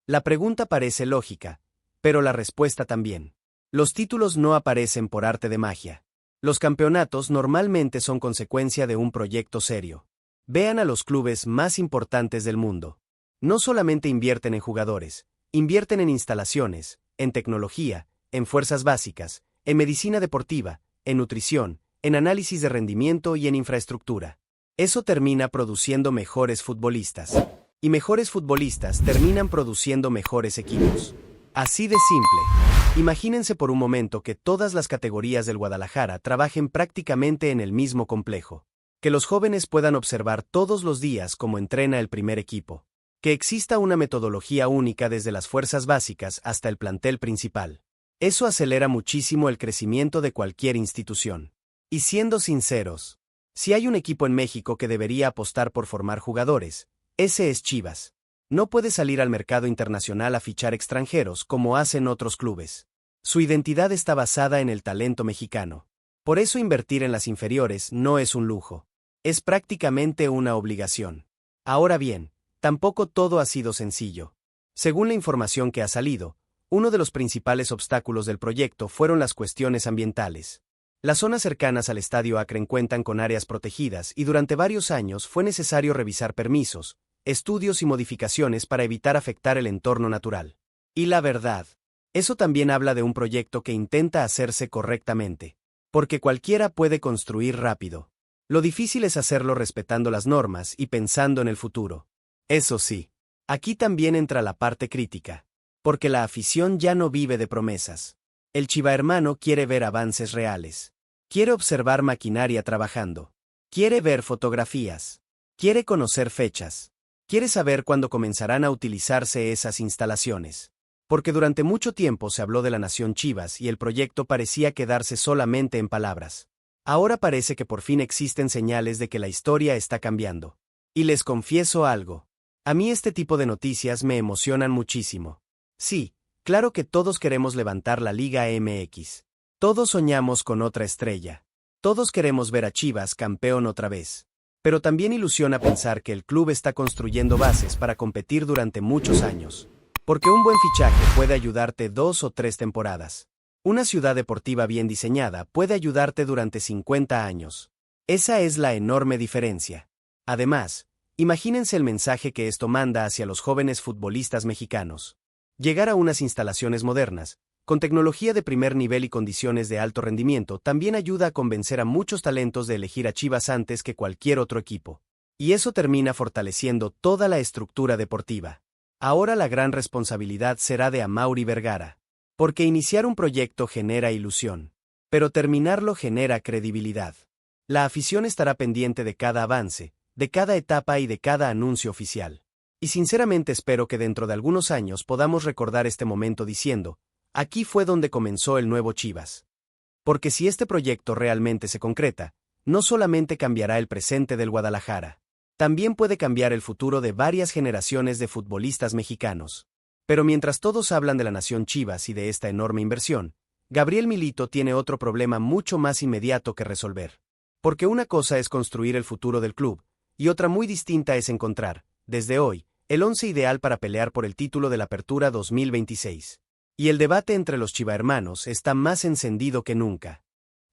La pregunta parece lógica, pero la respuesta también. Los títulos no aparecen por arte de magia. Los campeonatos normalmente son consecuencia de un proyecto serio. Vean a los clubes más importantes del mundo. No solamente invierten en jugadores, invierten en instalaciones, en tecnología, en fuerzas básicas, en medicina deportiva, en nutrición, en análisis de rendimiento y en infraestructura. Eso termina produciendo mejores futbolistas. Y mejores futbolistas terminan produciendo mejores equipos. Así de simple. Imagínense por un momento que todas las categorías del Guadalajara trabajen prácticamente en el mismo complejo. Que los jóvenes puedan observar todos los días cómo entrena el primer equipo. Que exista una metodología única desde las fuerzas básicas hasta el plantel principal. Eso acelera muchísimo el crecimiento de cualquier institución. Y siendo sinceros, si hay un equipo en México que debería apostar por formar jugadores, ese es Chivas. No puede salir al mercado internacional a fichar extranjeros como hacen otros clubes. Su identidad está basada en el talento mexicano. Por eso invertir en las inferiores no es un lujo. Es prácticamente una obligación. Ahora bien, tampoco todo ha sido sencillo. Según la información que ha salido, uno de los principales obstáculos del proyecto fueron las cuestiones ambientales. Las zonas cercanas al Estadio Akron cuentan con áreas protegidas y durante varios años fue necesario revisar permisos, estudios y modificaciones para evitar afectar el entorno natural. Y la verdad, eso también habla de un proyecto que intenta hacerse correctamente. Porque cualquiera puede construir rápido. Lo difícil es hacerlo respetando las normas y pensando en el futuro. Eso sí, aquí también entra la parte crítica. Porque la afición ya no vive de promesas. El Chiva hermano quiere ver avances reales. Quiere observar maquinaria trabajando. Quiere ver fotografías. Quiere conocer fechas. Quiere saber cuándo comenzarán a utilizarse esas instalaciones. Porque durante mucho tiempo se habló de la Nación Chivas y el proyecto parecía quedarse solamente en palabras. Ahora parece que por fin existen señales de que la historia está cambiando. Y les confieso algo. A mí este tipo de noticias me emocionan muchísimo. Sí, claro que todos queremos levantar la Liga MX. Todos soñamos con otra estrella. Todos queremos ver a Chivas campeón otra vez. Pero también ilusiona pensar que el club está construyendo bases para competir durante muchos años. Porque un buen fichaje puede ayudarte 2 o 3 temporadas. Una ciudad deportiva bien diseñada puede ayudarte durante 50 años. Esa es la enorme diferencia. Además, imagínense el mensaje que esto manda hacia los jóvenes futbolistas mexicanos. Llegar a unas instalaciones modernas, con tecnología de primer nivel y condiciones de alto rendimiento, también ayuda a convencer a muchos talentos de elegir a Chivas antes que cualquier otro equipo. Y eso termina fortaleciendo toda la estructura deportiva. Ahora la gran responsabilidad será de Amaury Vergara. Porque iniciar un proyecto genera ilusión. Pero terminarlo genera credibilidad. La afición estará pendiente de cada avance, de cada etapa y de cada anuncio oficial. Y sinceramente espero que dentro de algunos años podamos recordar este momento diciendo, aquí fue donde comenzó el nuevo Chivas. Porque si este proyecto realmente se concreta, no solamente cambiará el presente del Guadalajara, también puede cambiar el futuro de varias generaciones de futbolistas mexicanos. Pero mientras todos hablan de la nación Chivas y de esta enorme inversión, Gabriel Milito tiene otro problema mucho más inmediato que resolver. Porque una cosa es construir el futuro del club, y otra muy distinta es encontrar, desde hoy, el 11 ideal para pelear por el título de la Apertura 2026. Y el debate entre los chivahermanos está más encendido que nunca.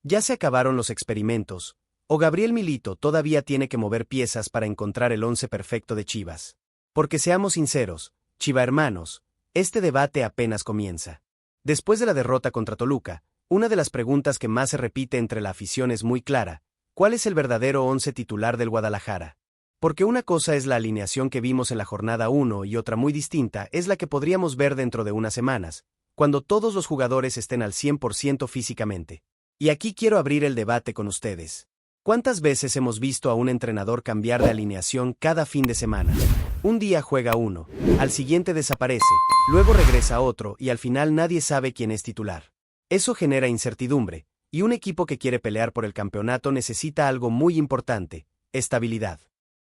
¿Ya se acabaron los experimentos, o Gabriel Milito todavía tiene que mover piezas para encontrar el 11 perfecto de Chivas? Porque seamos sinceros, chivahermanos, este debate apenas comienza. Después de la derrota contra Toluca, una de las preguntas que más se repite entre la afición es muy clara: ¿cuál es el verdadero 11 titular del Guadalajara? Porque una cosa es la alineación que vimos en la jornada 1 y otra muy distinta es la que podríamos ver dentro de unas semanas, cuando todos los jugadores estén al 100% físicamente. Y aquí quiero abrir el debate con ustedes. ¿Cuántas veces hemos visto a un entrenador cambiar de alineación cada fin de semana? Un día juega uno, al siguiente desaparece, luego regresa otro y al final nadie sabe quién es titular. Eso genera incertidumbre, y un equipo que quiere pelear por el campeonato necesita algo muy importante: estabilidad.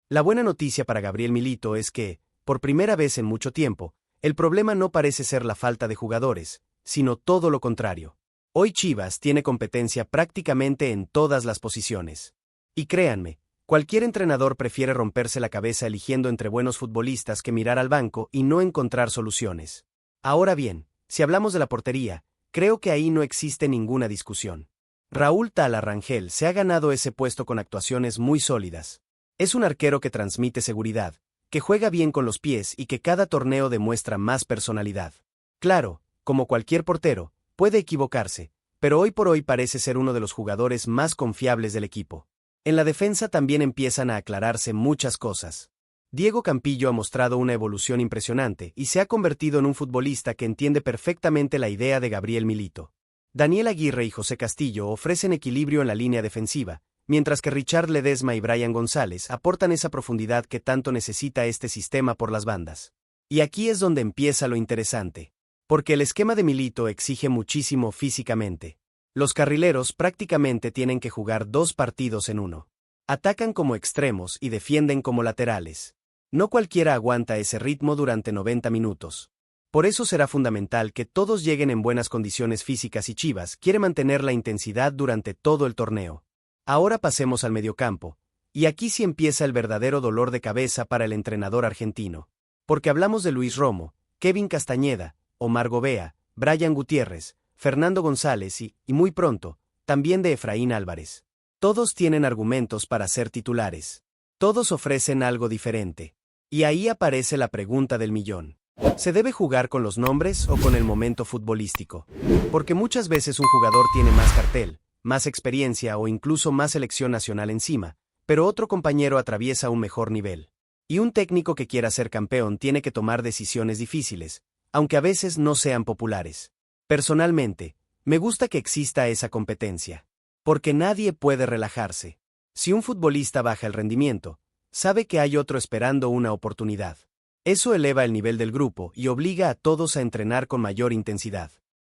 La buena noticia para Gabriel Milito es que, por primera vez en mucho tiempo, el problema no parece ser la falta de jugadores, sino todo lo contrario. Hoy Chivas tiene competencia prácticamente en todas las posiciones. Y créanme, cualquier entrenador prefiere romperse la cabeza eligiendo entre buenos futbolistas que mirar al banco y no encontrar soluciones. Ahora bien, si hablamos de la portería, creo que ahí no existe ninguna discusión. Raúl Tala Rangel se ha ganado ese puesto con actuaciones muy sólidas. Es un arquero que transmite seguridad, que juega bien con los pies y que cada torneo demuestra más personalidad. Claro, como cualquier portero, puede equivocarse, pero hoy por hoy parece ser uno de los jugadores más confiables del equipo. En la defensa también empiezan a aclararse muchas cosas. Diego Campillo ha mostrado una evolución impresionante y se ha convertido en un futbolista que entiende perfectamente la idea de Gabriel Milito. Daniel Aguirre y José Castillo ofrecen equilibrio en la línea defensiva, mientras que Richard Ledesma y Brian González aportan esa profundidad que tanto necesita este sistema por las bandas. Y aquí es donde empieza lo interesante. Porque el esquema de Milito exige muchísimo físicamente. Los carrileros prácticamente tienen que jugar 2 partidos en uno. Atacan como extremos y defienden como laterales. No cualquiera aguanta ese ritmo durante 90 minutos. Por eso será fundamental que todos lleguen en buenas condiciones físicas y Chivas quiere mantener la intensidad durante todo el torneo. Ahora pasemos al mediocampo, y aquí sí empieza el verdadero dolor de cabeza para el entrenador argentino. Porque hablamos de Luis Romo, Kevin Castañeda, Omar Gobea, Brian Gutiérrez, Fernando González y muy pronto, también de Efraín Álvarez. Todos tienen argumentos para ser titulares. Todos ofrecen algo diferente. Y ahí aparece la pregunta del millón. ¿Se debe jugar con los nombres o con el momento futbolístico? Porque muchas veces un jugador tiene más cartel, más experiencia o incluso más selección nacional encima, pero otro compañero atraviesa un mejor nivel. Y un técnico que quiera ser campeón tiene que tomar decisiones difíciles, aunque a veces no sean populares. Personalmente, me gusta que exista esa competencia. Porque nadie puede relajarse. Si un futbolista baja el rendimiento, sabe que hay otro esperando una oportunidad. Eso eleva el nivel del grupo y obliga a todos a entrenar con mayor intensidad.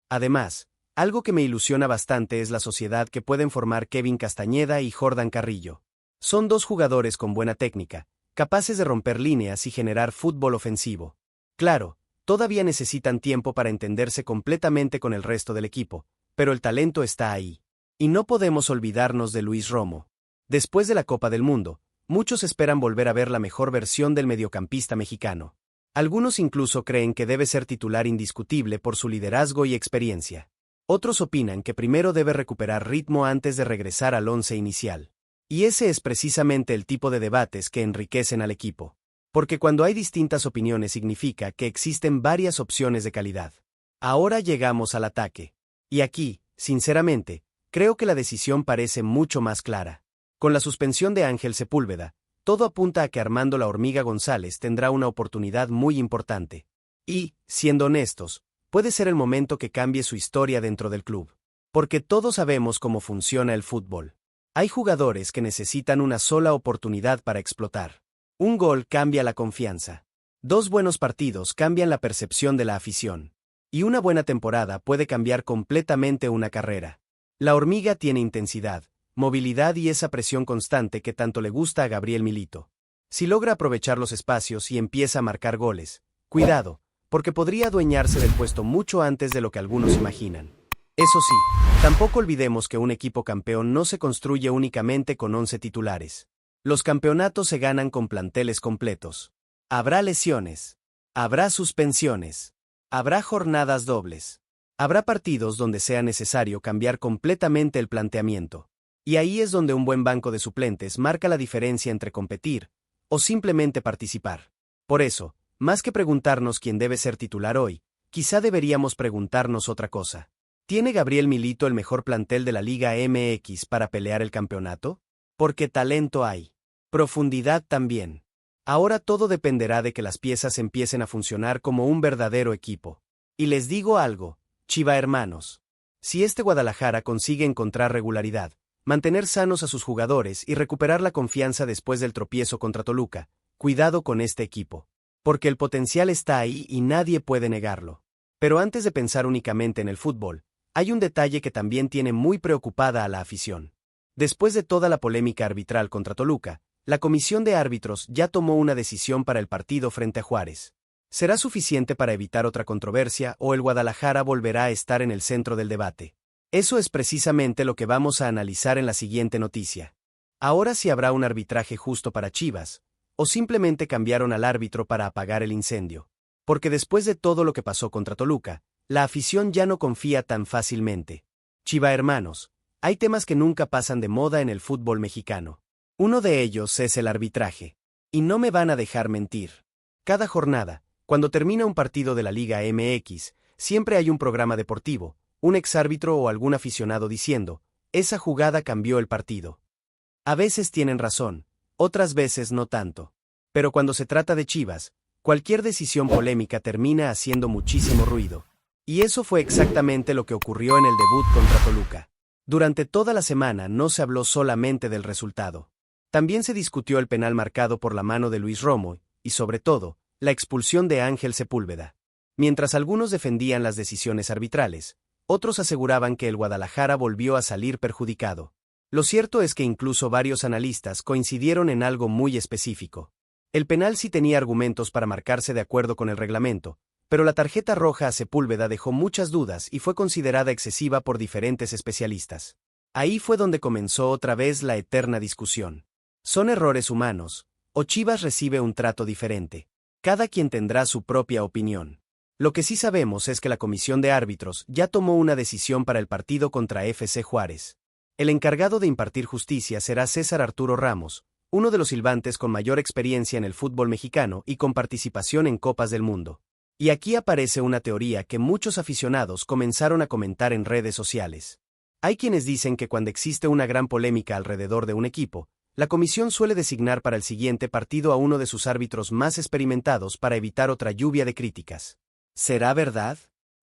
Además, algo que me ilusiona bastante es la sociedad que pueden formar Kevin Castañeda y Jordan Carrillo. Son 2 jugadores con buena técnica, capaces de romper líneas y generar fútbol ofensivo. Claro, todavía necesitan tiempo para entenderse completamente con el resto del equipo, pero el talento está ahí. Y no podemos olvidarnos de Luis Romo. Después de la Copa del Mundo, muchos esperan volver a ver la mejor versión del mediocampista mexicano. Algunos incluso creen que debe ser titular indiscutible por su liderazgo y experiencia. Otros opinan que primero debe recuperar ritmo antes de regresar al 11 inicial. Y ese es precisamente el tipo de debates que enriquecen al equipo. Porque cuando hay distintas opiniones significa que existen varias opciones de calidad. Ahora llegamos al ataque. Y aquí, sinceramente, creo que la decisión parece mucho más clara. Con la suspensión de Ángel Sepúlveda, todo apunta a que Armando La Hormiga González tendrá una oportunidad muy importante. Y, siendo honestos, puede ser el momento que cambie su historia dentro del club. Porque todos sabemos cómo funciona el fútbol. Hay jugadores que necesitan una sola oportunidad para explotar. Un gol cambia la confianza. 2 buenos partidos cambian la percepción de la afición. Y una buena temporada puede cambiar completamente una carrera. La Hormiga tiene intensidad, movilidad y esa presión constante que tanto le gusta a Gabriel Milito. Si logra aprovechar los espacios y empieza a marcar goles, cuidado, porque podría adueñarse del puesto mucho antes de lo que algunos imaginan. Eso sí, tampoco olvidemos que un equipo campeón no se construye únicamente con 11 titulares. Los campeonatos se ganan con planteles completos. Habrá lesiones. Habrá suspensiones. Habrá jornadas dobles. Habrá partidos donde sea necesario cambiar completamente el planteamiento. Y ahí es donde un buen banco de suplentes marca la diferencia entre competir o simplemente participar. Por eso, más que preguntarnos quién debe ser titular hoy, quizá deberíamos preguntarnos otra cosa. ¿Tiene Gabriel Milito el mejor plantel de la Liga MX para pelear el campeonato? Porque talento hay. Profundidad también. Ahora todo dependerá de que las piezas empiecen a funcionar como un verdadero equipo. Y les digo algo, Chiva hermanos. Si este Guadalajara consigue encontrar regularidad, mantener sanos a sus jugadores y recuperar la confianza después del tropiezo contra Toluca, cuidado con este equipo. Porque el potencial está ahí y nadie puede negarlo. Pero antes de pensar únicamente en el fútbol, hay un detalle que también tiene muy preocupada a la afición. Después de toda la polémica arbitral contra Toluca, la comisión de árbitros ya tomó una decisión para el partido frente a Juárez. ¿Será suficiente para evitar otra controversia o el Guadalajara volverá a estar en el centro del debate? Eso es precisamente lo que vamos a analizar en la siguiente noticia. Ahora si habrá un arbitraje justo para Chivas, o simplemente cambiaron al árbitro para apagar el incendio. Porque después de todo lo que pasó contra Toluca, la afición ya no confía tan fácilmente. Chiva hermanos, hay temas que nunca pasan de moda en el fútbol mexicano. Uno de ellos es el arbitraje. Y no me van a dejar mentir. Cada jornada, cuando termina un partido de la Liga MX, siempre hay un programa deportivo, un exárbitro o algún aficionado diciendo, esa jugada cambió el partido. A veces tienen razón, otras veces no tanto. Pero cuando se trata de Chivas, cualquier decisión polémica termina haciendo muchísimo ruido. Y eso fue exactamente lo que ocurrió en el debut contra Toluca. Durante toda la semana no se habló solamente del resultado. También se discutió el penal marcado por la mano de Luis Romo, y sobre todo, la expulsión de Ángel Sepúlveda. Mientras algunos defendían las decisiones arbitrales, otros aseguraban que el Guadalajara volvió a salir perjudicado. Lo cierto es que incluso varios analistas coincidieron en algo muy específico. El penal sí tenía argumentos para marcarse de acuerdo con el reglamento, pero la tarjeta roja a Sepúlveda dejó muchas dudas y fue considerada excesiva por diferentes especialistas. Ahí fue donde comenzó otra vez la eterna discusión. ¿Son errores humanos, o Chivas recibe un trato diferente? Cada quien tendrá su propia opinión. Lo que sí sabemos es que la comisión de árbitros ya tomó una decisión para el partido contra FC Juárez. El encargado de impartir justicia será César Arturo Ramos, uno de los silbantes con mayor experiencia en el fútbol mexicano y con participación en Copas del Mundo. Y aquí aparece una teoría que muchos aficionados comenzaron a comentar en redes sociales. Hay quienes dicen que cuando existe una gran polémica alrededor de un equipo, la comisión suele designar para el siguiente partido a uno de sus árbitros más experimentados para evitar otra lluvia de críticas. ¿Será verdad?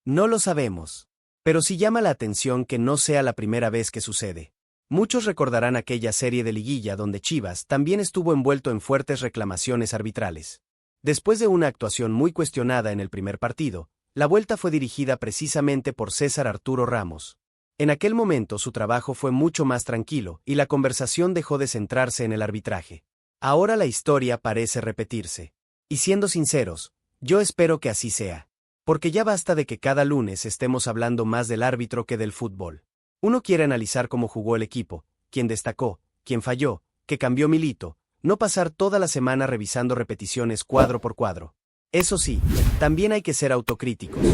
No lo sabemos. Pero sí llama la atención que no sea la primera vez que sucede. Muchos recordarán aquella serie de liguilla donde Chivas también estuvo envuelto en fuertes reclamaciones arbitrales. Después de una actuación muy cuestionada en el primer partido, la vuelta fue dirigida precisamente por César Arturo Ramos. En aquel momento su trabajo fue mucho más tranquilo y la conversación dejó de centrarse en el arbitraje. Ahora la historia parece repetirse. Y siendo sinceros, yo espero que así sea. Porque ya basta de que cada lunes estemos hablando más del árbitro que del fútbol. Uno quiere analizar cómo jugó el equipo, quién destacó, quién falló, qué cambió Milito, no pasar toda la semana revisando repeticiones cuadro por cuadro. Eso sí, también hay que ser autocríticos,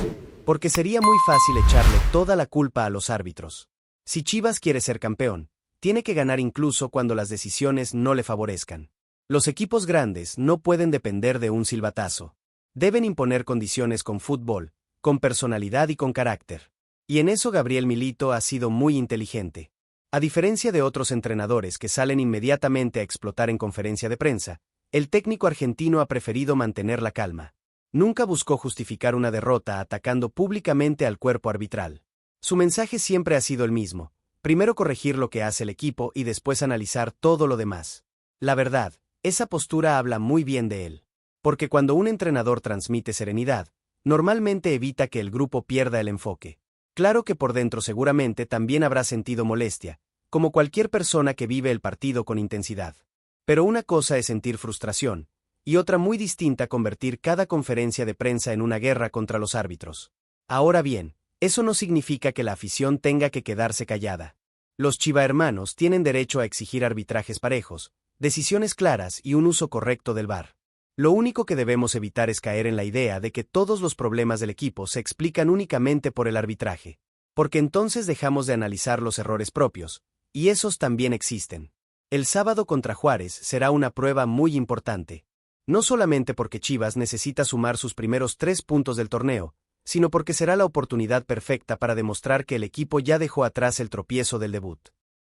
porque sería muy fácil echarle toda la culpa a los árbitros. Si Chivas quiere ser campeón, tiene que ganar incluso cuando las decisiones no le favorezcan. Los equipos grandes no pueden depender de un silbatazo. Deben imponer condiciones con fútbol, con personalidad y con carácter. Y en eso Gabriel Milito ha sido muy inteligente. A diferencia de otros entrenadores que salen inmediatamente a explotar en conferencia de prensa, el técnico argentino ha preferido mantener la calma. Nunca buscó justificar una derrota atacando públicamente al cuerpo arbitral. Su mensaje siempre ha sido el mismo: primero corregir lo que hace el equipo y después analizar todo lo demás. La verdad, esa postura habla muy bien de él. Porque cuando un entrenador transmite serenidad, normalmente evita que el grupo pierda el enfoque. Claro que por dentro seguramente también habrá sentido molestia, como cualquier persona que vive el partido con intensidad. Pero una cosa es sentir frustración, y otra muy distinta convertir cada conferencia de prensa en una guerra contra los árbitros. Ahora bien, eso no significa que la afición tenga que quedarse callada. Los chivahermanos tienen derecho a exigir arbitrajes parejos, decisiones claras y un uso correcto del VAR. Lo único que debemos evitar es caer en la idea de que todos los problemas del equipo se explican únicamente por el arbitraje, porque entonces dejamos de analizar los errores propios, y esos también existen. El sábado contra Juárez será una prueba muy importante. No solamente porque Chivas necesita sumar sus primeros 3 puntos del torneo, sino porque será la oportunidad perfecta para demostrar que el equipo ya dejó atrás el tropiezo del debut.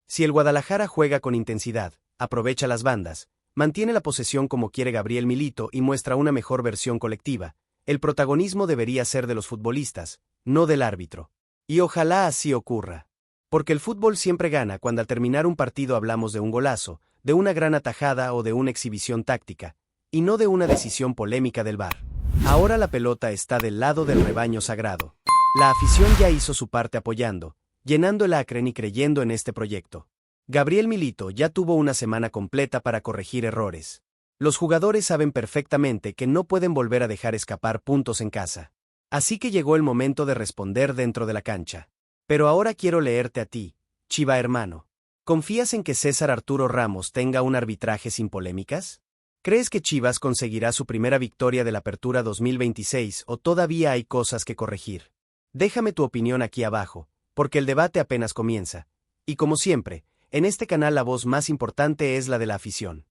Si el Guadalajara juega con intensidad, aprovecha las bandas, mantiene la posesión como quiere Gabriel Milito y muestra una mejor versión colectiva, el protagonismo debería ser de los futbolistas, no del árbitro. Y ojalá así ocurra. Porque el fútbol siempre gana cuando al terminar un partido hablamos de un golazo, de una gran atajada o de una exhibición táctica, y no de una decisión polémica del VAR. Ahora la pelota está del lado del rebaño sagrado. La afición ya hizo su parte apoyando, llenando el Akron y creyendo en este proyecto. Gabriel Milito ya tuvo una semana completa para corregir errores. Los jugadores saben perfectamente que no pueden volver a dejar escapar puntos en casa. Así que llegó el momento de responder dentro de la cancha. Pero ahora quiero leerte a ti, Chiva hermano. ¿Confías en que César Arturo Ramos tenga un arbitraje sin polémicas? ¿Crees que Chivas conseguirá su primera victoria de la Apertura 2026 o todavía hay cosas que corregir? Déjame tu opinión aquí abajo, porque el debate apenas comienza. Y como siempre, en este canal la voz más importante es la de la afición.